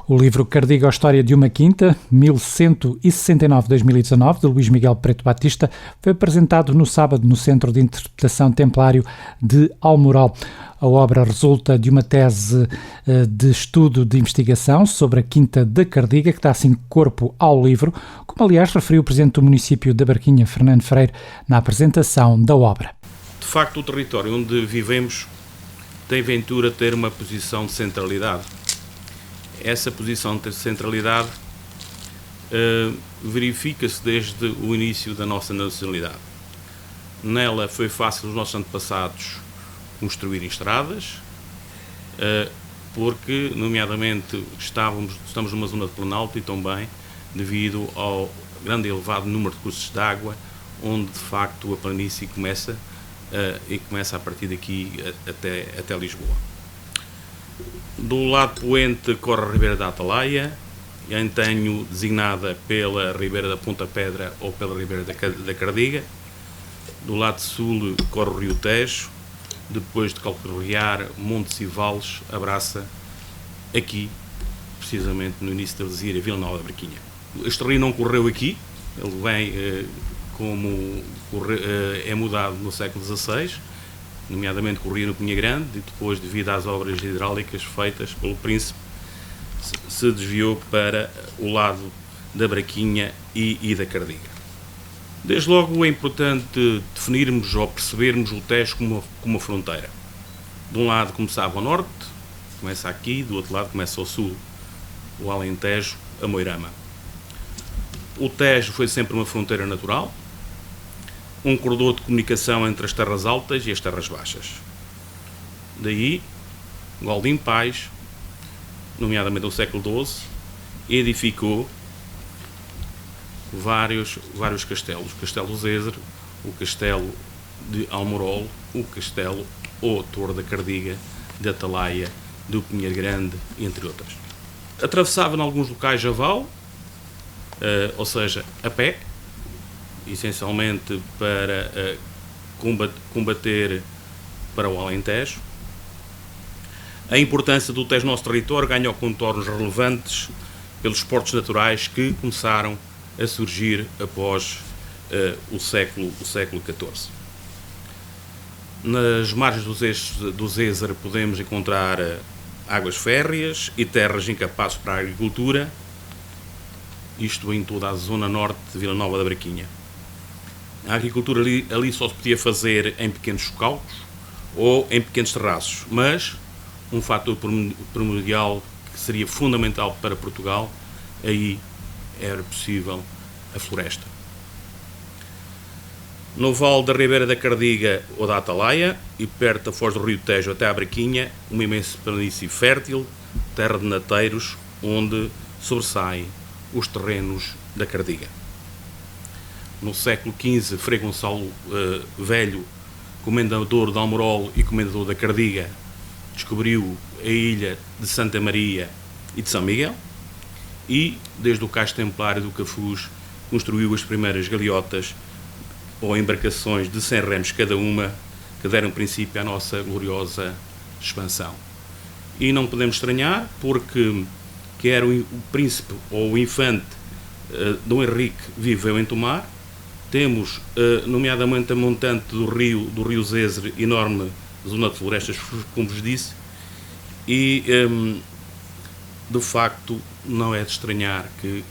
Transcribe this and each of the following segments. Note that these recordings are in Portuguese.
O livro Cardiga, a História de uma Quinta, 1169-2019, de Luís Miguel Preto Batista, foi apresentado no sábado no Centro de Interpretação Templário de Almoral. A obra resulta de uma tese de estudo de investigação sobre a Quinta da Cardiga, que dá assim corpo ao livro, como aliás referiu o Presidente do município da Barquinha, Fernando Freire, na apresentação da obra. De facto, o território onde vivemos tem ventura ter uma posição de centralidade. Essa posição de centralidade verifica-se desde o início da nossa nacionalidade. Nela foi fácil aos nossos antepassados construírem estradas, porque, nomeadamente, estamos numa zona de planalto e também devido ao grande e elevado número de cursos de água, onde, de facto, a planície começa a partir daqui até Lisboa. Do lado poente corre a Ribeira da Atalaia, antanho designada pela Ribeira da Ponta Pedra ou pela Ribeira da Cardiga. Do lado sul corre o Rio Tejo, depois de calcorrear Montes e Vales, abraça aqui, precisamente no início da Lesíria, Vila Nova da Barquinha. Este rio não correu aqui, ele vem é mudado no século XVI, nomeadamente corria no Cunha Grande, e depois, devido às obras hidráulicas feitas pelo Príncipe, se desviou para o lado da Barquinha e da Cardiga. Desde logo é importante definirmos ou percebermos o Tejo como uma fronteira. De um lado começava ao norte, começa aqui, do outro lado começa ao sul, o Alentejo, a Moirama. O Tejo foi sempre uma fronteira natural, um corredor de comunicação entre as terras altas e as terras baixas. Daí, Godinho Pais, nomeadamente no século XII, edificou vários castelos. O Castelo Zézer, o Castelo de Almorol, o Castelo ou Torre da Cardiga, de Atalaia, do Pinheiro Grande, entre outras. Atravessava em alguns locais a val, ou seja, a pé, essencialmente para combater para o Alentejo. A importância do Tejo no nosso território ganhou contornos relevantes pelos portos naturais que começaram a surgir após o século XIV. Nas margens do Zézer podemos encontrar águas férreas e terras incapazes para a agricultura, isto em toda a zona norte de Vila Nova da Barquinha. A agricultura ali só se podia fazer em pequenos chocalcos ou em pequenos terraços, mas um fator primordial que seria fundamental para Portugal, aí era possível a floresta. No vale da Ribeira da Cardiga ou da Atalaia e perto da foz do Rio Tejo até à Barquinha, uma imensa planície fértil, terra de nateiros, onde sobressaem os terrenos da Cardiga. No século XV, Frei Gonçalo Velho, comendador de Almorol e comendador da Cardiga, descobriu a ilha de Santa Maria e de São Miguel e, desde o Cais Templário do Cafuz, construiu as primeiras galeotas ou embarcações de 100 remos cada uma, que deram princípio à nossa gloriosa expansão. E não podemos estranhar, porque quer o príncipe ou o infante Dom Henrique viveu em Tomar. Temos, nomeadamente, a montante do rio Zézer, enorme zona de florestas, como vos disse, e, de facto, não é de estranhar que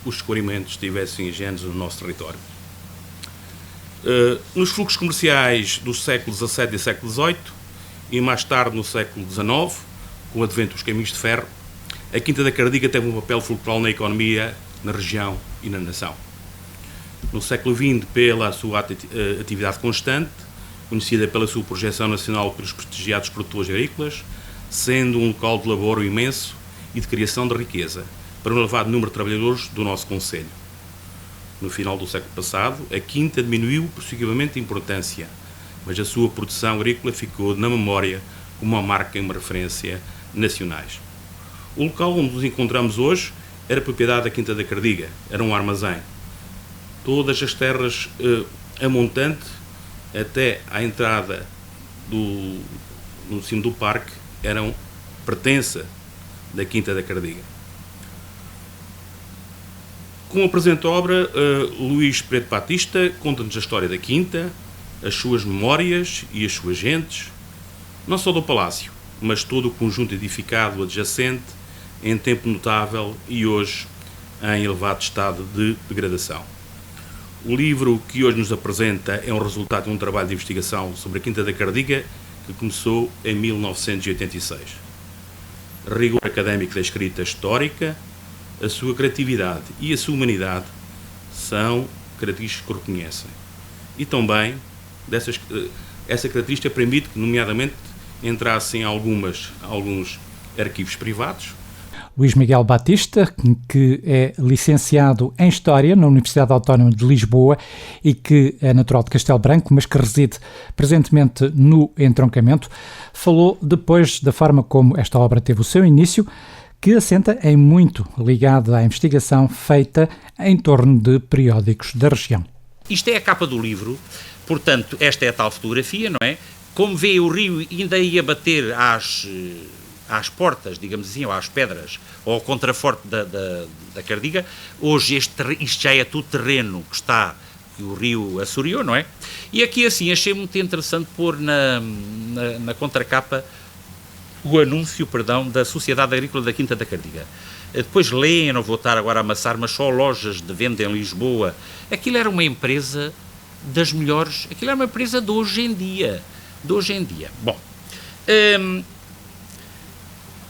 os descobrimentos tivessem gêneros no nosso território. Nos fluxos comerciais dos séculos XVII e século XVIII, e mais tarde no século XIX, com o advento dos caminhos de ferro, a Quinta da Cardiga teve um papel fulcral na economia, na região e na nação. No século XX, pela sua atividade constante, conhecida pela sua projeção nacional pelos prestigiados produtores agrícolas, sendo um local de laboro imenso e de criação de riqueza para um elevado número de trabalhadores do nosso concelho. No final do século passado, a Quinta diminuiu progressivamente de importância, mas a sua produção agrícola ficou na memória como uma marca e uma referência nacionais. O local onde nos encontramos hoje era propriedade da Quinta da Cardiga, era um armazém. Todas as terras a montante, até à entrada no cimo do parque, eram pertença da Quinta da Cardiga. Com a presente obra, Luís Preto Batista conta-nos a história da Quinta, as suas memórias e as suas gentes, não só do palácio, mas todo o conjunto edificado adjacente, em tempo notável e hoje em elevado estado de degradação. O livro que hoje nos apresenta é um resultado de um trabalho de investigação sobre a Quinta da Cardiga que começou em 1986. Rigor académico da escrita histórica, a sua criatividade e a sua humanidade são características que reconhecem. E também essa característica permite que, nomeadamente, entrassem alguns arquivos privados. Luís Miguel Batista, que é licenciado em História na Universidade Autónoma de Lisboa e que é natural de Castelo Branco, mas que reside presentemente no Entroncamento, falou depois da forma como esta obra teve o seu início, que assenta em muito ligado à investigação feita em torno de periódicos da região. Isto é a capa do livro, portanto, esta é a tal fotografia, não é? Como vê, o rio ainda ia bater às portas, digamos assim, ou às pedras, ou ao contraforte da Cardiga. Hoje isto já é tudo terreno que o rio assoreou, não é? E aqui assim achei muito interessante pôr na contracapa o anúncio, da Sociedade Agrícola da Quinta da Cardiga. Depois leem, eu não vou estar agora a amassar, mas só lojas de venda em Lisboa. Aquilo era uma empresa das melhores, aquilo era uma empresa de hoje em dia. Bom,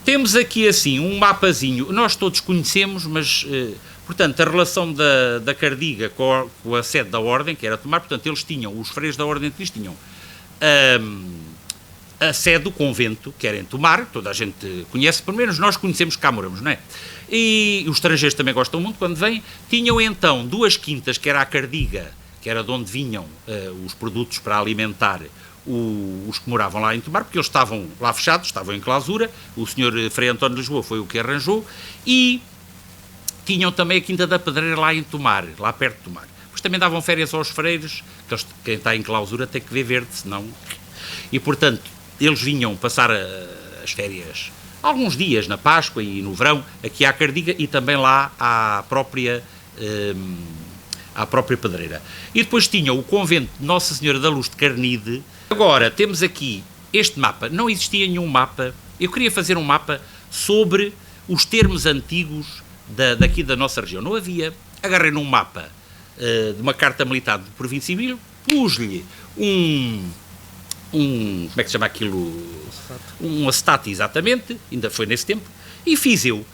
temos aqui assim um mapazinho, nós todos conhecemos, mas, portanto, a relação da Cardiga com a sede da Ordem, que era Tomar, portanto, os freios da Ordem de Cristo tinham a sede do convento, que era em Tomar, toda a gente conhece, pelo menos nós conhecemos cá moramos, não é? E os estrangeiros também gostam muito quando vêm. Tinham então duas quintas, que era a Cardiga, que era de onde vinham os produtos para alimentar os que moravam lá em Tomar, porque eles estavam lá fechados, estavam em clausura, o senhor Frei António de Lisboa foi o que arranjou, e tinham também a Quinta da Pedreira lá em Tomar, lá perto de Tomar. Pois também davam férias aos freiros, que quem está em clausura tem que ver verde, senão... E, portanto, eles vinham passar as férias alguns dias na Páscoa e no verão, aqui à Cardiga e também lá à própria Pedreira. E depois tinham o convento de Nossa Senhora da Luz de Carnide. Agora, temos aqui este mapa. Não existia nenhum mapa. Eu queria fazer um mapa sobre os termos antigos daqui da nossa região. Não havia. Agarrei num mapa de uma carta militar do Província Civil, pus-lhe como é que se chama aquilo? Um acetato, exatamente, ainda foi nesse tempo, e fiz eu.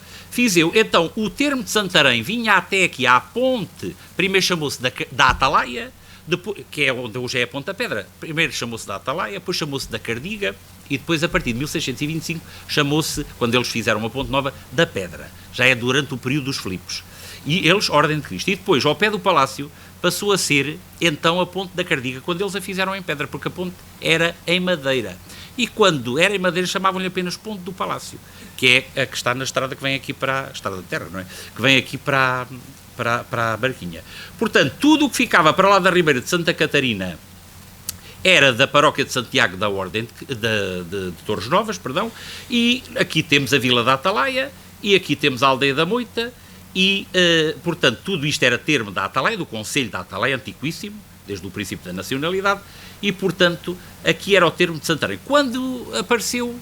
Então, o termo de Santarém vinha até aqui à ponte, primeiro chamou-se da Atalaia, depois, que é onde hoje é a Ponta Pedra, primeiro chamou-se da Atalaia, depois chamou-se da Cardiga, e depois, a partir de 1625, chamou-se, quando eles fizeram uma ponte nova, da Pedra. Já é durante o período dos Filipos. E eles, Ordem de Cristo. E depois, ao pé do palácio, passou a ser, então, a Ponte da Cardiga, quando eles a fizeram em pedra, porque a ponte era em madeira. E quando era em madeira, chamavam-lhe apenas Ponte do Palácio, que é a que está na estrada que vem aqui para a Estrada da Terra, não é? Que vem aqui para a Barquinha. Portanto, tudo o que ficava para lá da Ribeira de Santa Catarina era da Paróquia de Santiago da Ordem de Torres Novas, perdão, e aqui temos a Vila da Atalaia, e aqui temos a Aldeia da Moita, e, portanto, tudo isto era termo da Atalaia, do Conselho da Atalaia, antiquíssimo, desde o princípio da nacionalidade, e, portanto, aqui era o termo de Santarém. Quando apareceu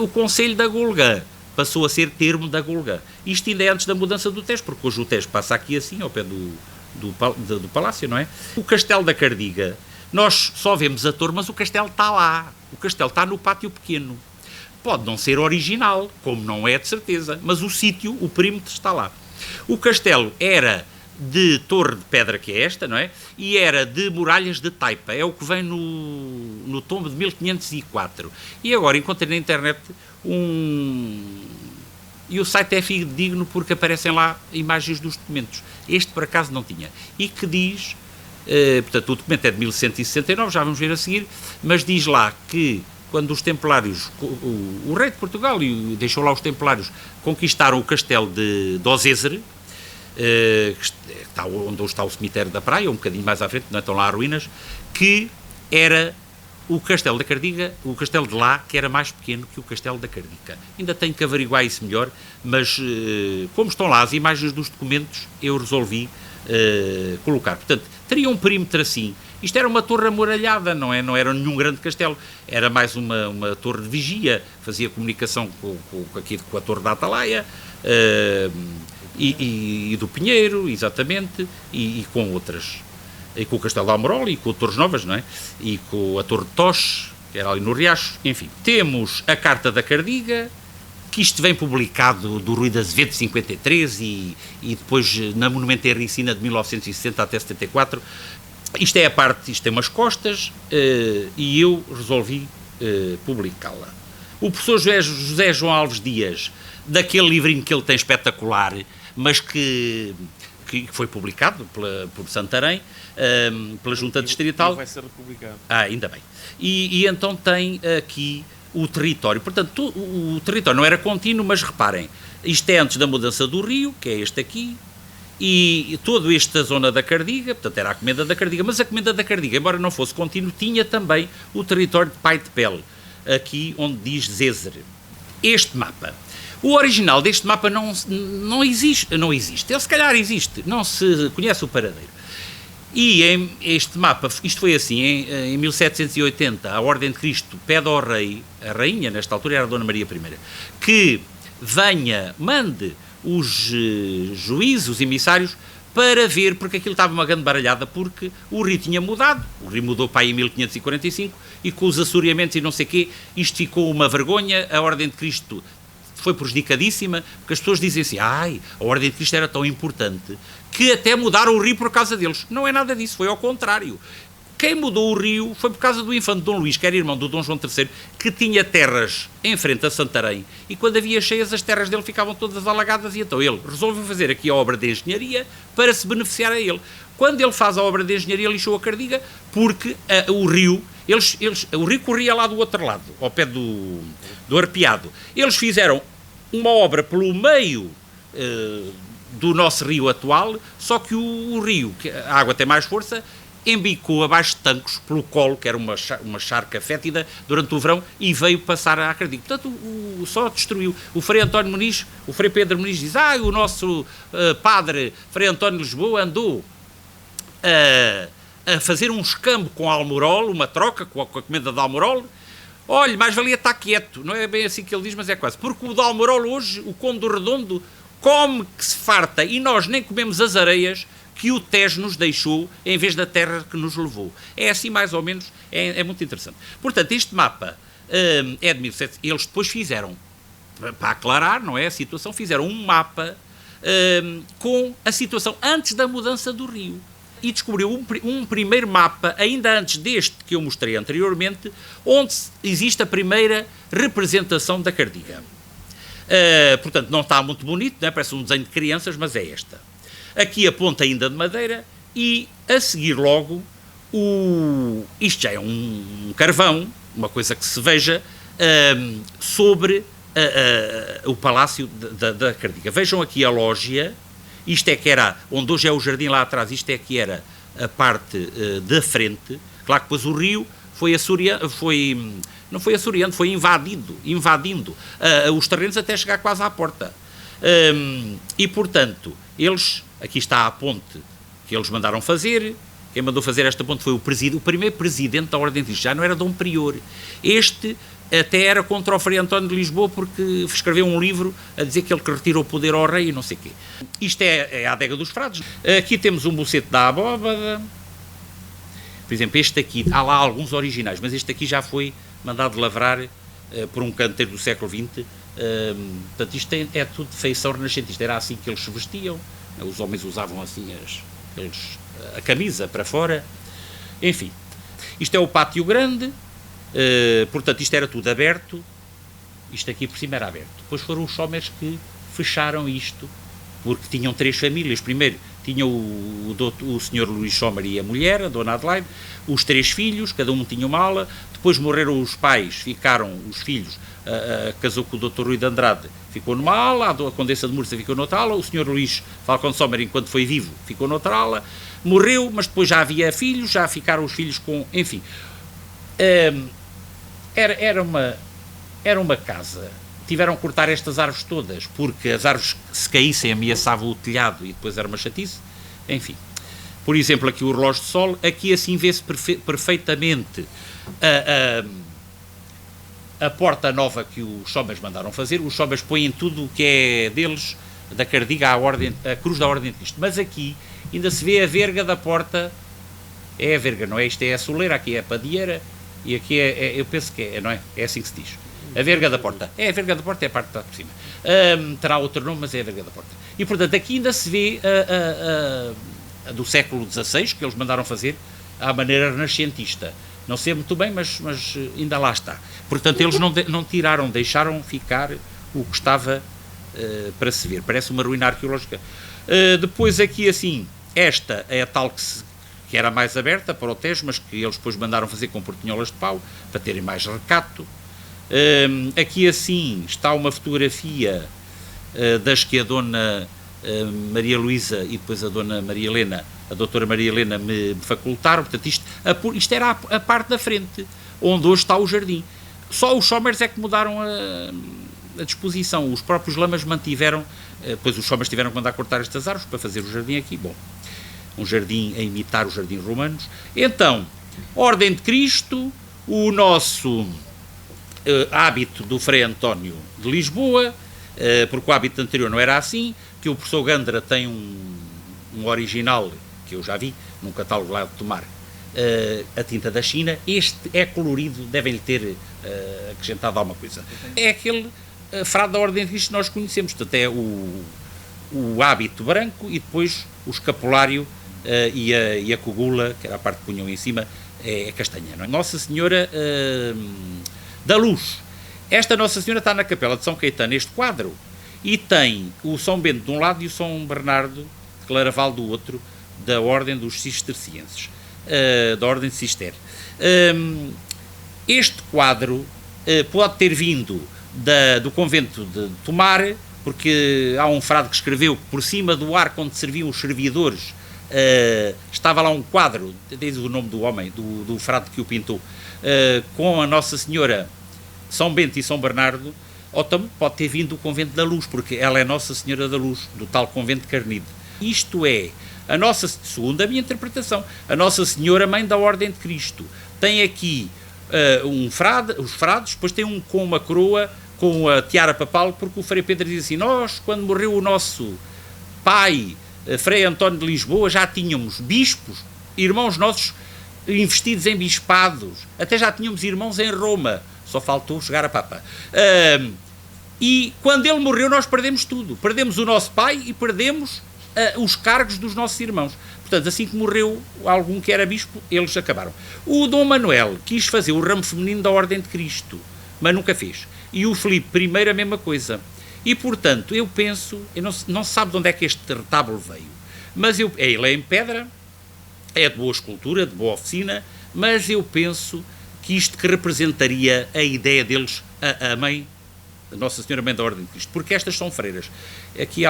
o Conselho da Golgã, passou a ser termo da Golgã. Isto ainda é antes da mudança do Tejo, porque hoje o Tejo passa aqui assim, ao pé do Palácio, não é? O Castelo da Cardiga, nós só vemos a torre, mas o castelo está lá. O castelo está no pátio pequeno. Pode não ser original, como não é de certeza, mas o sítio, o perímetro está lá. O castelo era de torre de pedra, que é esta, não é? E era de muralhas de taipa, é o que vem no tombo de 1504. E agora encontrei na internet e o site é fidedigno porque aparecem lá imagens dos documentos. Este, por acaso, não tinha. E que diz, portanto, o documento é de 1169, já vamos ver a seguir, mas diz lá que quando os templários, o rei de Portugal deixou lá os templários, conquistaram o castelo de Osésere, onde está o cemitério da praia, um bocadinho mais à frente, não estão lá as ruínas, que era o Castelo da Cardiga, o Castelo de lá, que era mais pequeno que o Castelo da Cardiga. Ainda tenho que averiguar isso melhor, mas como estão lá as imagens dos documentos, eu resolvi colocar. Portanto, teria um perímetro assim. Isto era uma torre amuralhada, não era nenhum grande castelo, era mais uma torre de vigia, fazia comunicação com a torre da Atalaia, e do Pinheiro, exatamente, e com outras. E com o Castelo de Almorol, e com Torres Novas, não é? E com a Torre de Toche, que era ali no Riacho, enfim. Temos a Carta da Cardiga, que isto vem publicado do Rui de Azevedo, de 53, e depois na Monumento Henricina de 1960 até 74. Isto é a parte, isto tem umas costas, e eu resolvi publicá-la. O professor José João Alves Dias, daquele livrinho que ele tem espetacular, mas que foi publicado por Santarém, pela Junta Distrital. Vai ser republicado. Ainda bem. E então tem aqui o território. Portanto, o território não era contínuo, mas reparem, isto é antes da mudança do rio, que é este aqui, e toda esta zona da Cardiga, portanto era a Comenda da Cardiga, mas a Comenda da Cardiga, embora não fosse contínuo, tinha também o território de Pai de Pele, aqui onde diz Zézer. Este mapa. O original deste mapa não existe, ele se calhar existe, não se conhece o paradeiro. E este mapa, isto foi assim, em 1780, a Ordem de Cristo pede ao rei, a rainha nesta altura era a Dona Maria I, que mande os juízes, os emissários, para ver, porque aquilo estava uma grande baralhada, porque o rio tinha mudado, o rio mudou para aí em 1545, e com os assoreamentos e não sei o quê, isto ficou uma vergonha, a Ordem de Cristo foi prejudicadíssima, porque as pessoas dizem assim, a Ordem de Cristo era tão importante, que até mudaram o rio por causa deles. Não é nada disso, foi ao contrário. Quem mudou o rio foi por causa do infante Dom Luís, que era irmão do Dom João III, que tinha terras em frente a Santarém, e quando havia cheias as terras dele ficavam todas alagadas, e então ele resolveu fazer aqui a obra de engenharia para se beneficiar a ele. Quando ele faz a obra de engenharia, lixou a Cardiga, porque o rio, o rio corria lá do outro lado, ao pé do Arpeado. Eles fizeram uma obra pelo meio do nosso rio atual, só que o rio, que a água tem mais força, embicou abaixo de Tancos pelo colo, que era uma charca fétida, durante o verão, e veio passar à Cardiga. Portanto, só destruiu. O Frei António Muniz, o Frei Pedro Muniz diz, o nosso padre Frei António de Lisboa andou a fazer um escambo com a Almorol, uma troca com a Comenda de Almorol. Olha, mais valia estar quieto. Não é bem assim que ele diz, mas é quase. Porque o de Almorol hoje, o Conde do Redondo, come que se farta, e nós nem comemos as areias que o Tejo nos deixou em vez da terra que nos levou. É assim mais ou menos, é muito interessante. Portanto, este mapa é de 1700, eles depois fizeram, para aclarar, não é, a situação, fizeram um mapa com a situação antes da mudança do rio. E descobriu um primeiro mapa, ainda antes deste que eu mostrei anteriormente, onde existe a primeira representação da Cardiga. Portanto, não está muito bonito, não é? Parece um desenho de crianças, mas é esta. Aqui a ponta ainda de madeira, e a seguir logo, isto já é um carvão, uma coisa que se veja, sobre o Palácio da Cardiga. Vejam aqui a lógia, isto é que era, onde hoje é o jardim lá atrás, isto é que era a parte da frente. Claro que depois o rio não foi assoreando, foi invadindo os terrenos até chegar quase à porta. E, portanto, aqui está a ponte que eles mandaram fazer. Quem mandou fazer esta ponte foi o primeiro presidente da Ordem de Cristo, já não era Dom Prior. Este até era contra o Frei António de Lisboa, porque escreveu um livro a dizer que ele que retirou o poder ao rei e não sei o quê. Isto é a adega dos frades. Aqui temos um boceto da abóbada. Por exemplo, este aqui, há lá alguns originais, mas este aqui já foi mandado lavrar por um canteiro do século XX. Portanto, isto é tudo de feição renascentista. Era assim que eles se vestiam. Os homens usavam assim a camisa para fora. Enfim, isto é o pátio grande. Portanto, isto era tudo aberto. Isto aqui por cima era aberto. Depois foram os Somers que fecharam isto, porque tinham 3 famílias. Primeiro tinha o senhor Luís Sommer e a mulher, a dona Adelaide, os 3 filhos, cada um tinha uma ala. Depois morreram os pais, ficaram os filhos. Casou com o Dr. Rui de Andrade, ficou numa ala, a Condessa de Murcia ficou noutra ala, o senhor Luís Falcão de Sommer, enquanto foi vivo, ficou noutra ala, morreu, mas depois já havia filhos, já ficaram os filhos com, enfim. Era uma casa. Tiveram que cortar estas árvores todas, porque as árvores, se caíssem, ameaçavam o telhado e depois era uma chatice. Enfim. Por exemplo, aqui o relógio de sol, aqui assim vê-se perfeitamente a porta nova que os Somas mandaram fazer. Os Somas põem tudo o que é deles, da Cardiga a cruz da Ordem de Cristo. Mas aqui ainda se vê a verga da porta. É a verga, não é? Isto é a soleira, aqui é a padieira e aqui eu penso que é, não é? É assim que se diz. A verga da porta. É a verga da porta, é a parte que está por cima. Terá outro nome, mas é a verga da porta. E, portanto, aqui ainda se vê a do século XVI, que eles mandaram fazer à maneira renascentista. Não sei muito bem, mas ainda lá está. Portanto, eles não tiraram, deixaram ficar o que estava para se ver. Parece uma ruína arqueológica. Depois aqui, assim, esta é a tal que era mais aberta para o Tejo, mas que eles depois mandaram fazer com portinholas de pau, para terem mais recato. Aqui, assim, está uma fotografia das que a Dona Maria Luísa e depois a Dona Maria Helena, a Doutora Maria Helena, me facultaram. Portanto, isto era a parte da frente, onde hoje está o jardim. Só os Somers é que mudaram a disposição. Os próprios Lamas mantiveram, depois os Somers tiveram que mandar cortar estas árvores para fazer o jardim aqui. Bom, um jardim a imitar os jardins romanos. Então, Ordem de Cristo, o nosso hábito do Frei António de Lisboa, porque o hábito anterior não era assim, que o professor Gandra tem um original, que eu já vi, num catálogo lá de Tomar, a tinta da China. Este é colorido, devem-lhe ter acrescentado alguma coisa. É aquele frade da Ordem de Cristo que nós conhecemos, portanto é o hábito branco e depois o escapulário e a cogula, que era a parte que punham em cima, é castanha, não é? Nossa Senhora da Luz. Esta Nossa Senhora está na Capela de São Caetano, este quadro, e tem o São Bento de um lado e o São Bernardo de Claraval do outro, da Ordem dos Cistercienses, da Ordem de Cister. Este quadro pode ter vindo do convento de Tomar, porque há um frade que escreveu que por cima do arco onde serviam os servidores estava lá um quadro, diz o nome do homem, do frade que o pintou, com a Nossa Senhora, São Bento e São Bernardo. Ou também pode ter vindo do Convento da Luz, porque ela é Nossa Senhora da Luz, do tal Convento de Carnide. Isto é, segundo a minha interpretação, a Nossa Senhora Mãe da Ordem de Cristo. Tem aqui os frades, depois tem um com uma coroa, com a tiara papal, porque o Frei Pedro diz assim: nós, quando morreu o nosso pai, Frei António de Lisboa, já tínhamos bispos, irmãos nossos investidos em bispados, até já tínhamos irmãos em Roma, só faltou chegar a Papa. E quando ele morreu nós perdemos tudo, perdemos o nosso pai e perdemos os cargos dos nossos irmãos. Portanto, assim que morreu algum que era bispo, eles acabaram. O Dom Manuel quis fazer o ramo feminino da Ordem de Cristo, mas nunca fez. E o Filipe I a mesma coisa. E, portanto, eu penso, não se sabe de onde é que este retábulo veio, mas ele é em pedra, é de boa escultura, de boa oficina, mas eu penso que isto que representaria a ideia deles, a mãe, a Nossa Senhora Mãe da Ordem de Cristo, porque estas são freiras. Aqui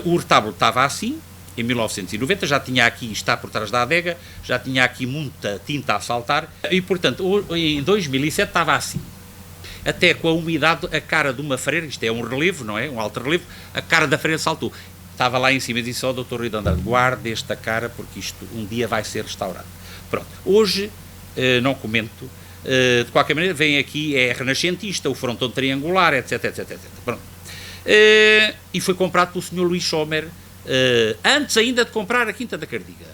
o retábulo estava assim, em 1990, já tinha aqui, está por trás da adega, já tinha aqui muita tinta a saltar, e, portanto, em 2007 estava assim. Até com a umidade, a cara de uma freira, isto é um relevo, não é? Um alto relevo, a cara da freira saltou. Estava lá em cima e disse ao Dr. Rui de Andrade: guarde esta cara, porque isto um dia vai ser restaurado. Pronto. Hoje, não comento, de qualquer maneira, vem aqui, é renascentista, o frontão triangular, etc, etc, etc. Pronto. E foi comprado pelo Sr. Luís Sommer, antes ainda de comprar a Quinta da Cardiga.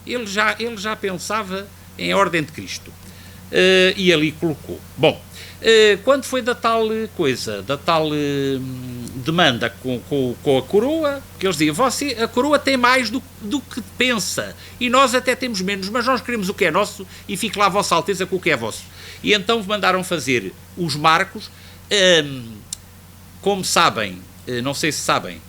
Ele já pensava em Ordem de Cristo. E ali colocou. Bom, quando foi da tal coisa, da tal demanda com a coroa, que eles diziam: a coroa tem mais do que pensa, e nós até temos menos, mas nós queremos o que é nosso, e fique lá a Vossa Alteza com o que é vosso. E então mandaram fazer os marcos. Como sabem, não sei se sabem,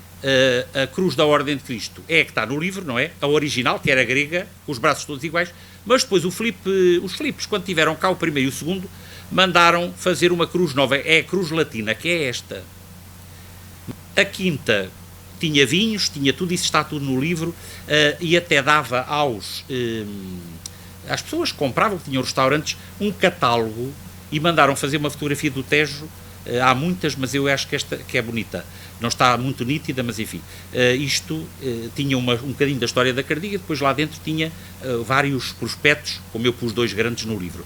a cruz da Ordem de Cristo é a que está no livro, não é? A original, que era grega, com os braços todos iguais, mas depois os Filipes, quando tiveram cá o primeiro e o segundo, mandaram fazer uma cruz nova, é a cruz latina, que é esta. A quinta tinha vinhos, tinha tudo, isso está tudo no livro, e até dava às pessoas que compravam, que tinham restaurantes, um catálogo e mandaram fazer uma fotografia do Tejo. Há muitas, mas eu acho que esta que é bonita. Não está muito nítida, mas enfim. Isto tinha um bocadinho da história da Cardiga, depois lá dentro tinha vários prospectos, como eu pus 2 grandes no livro.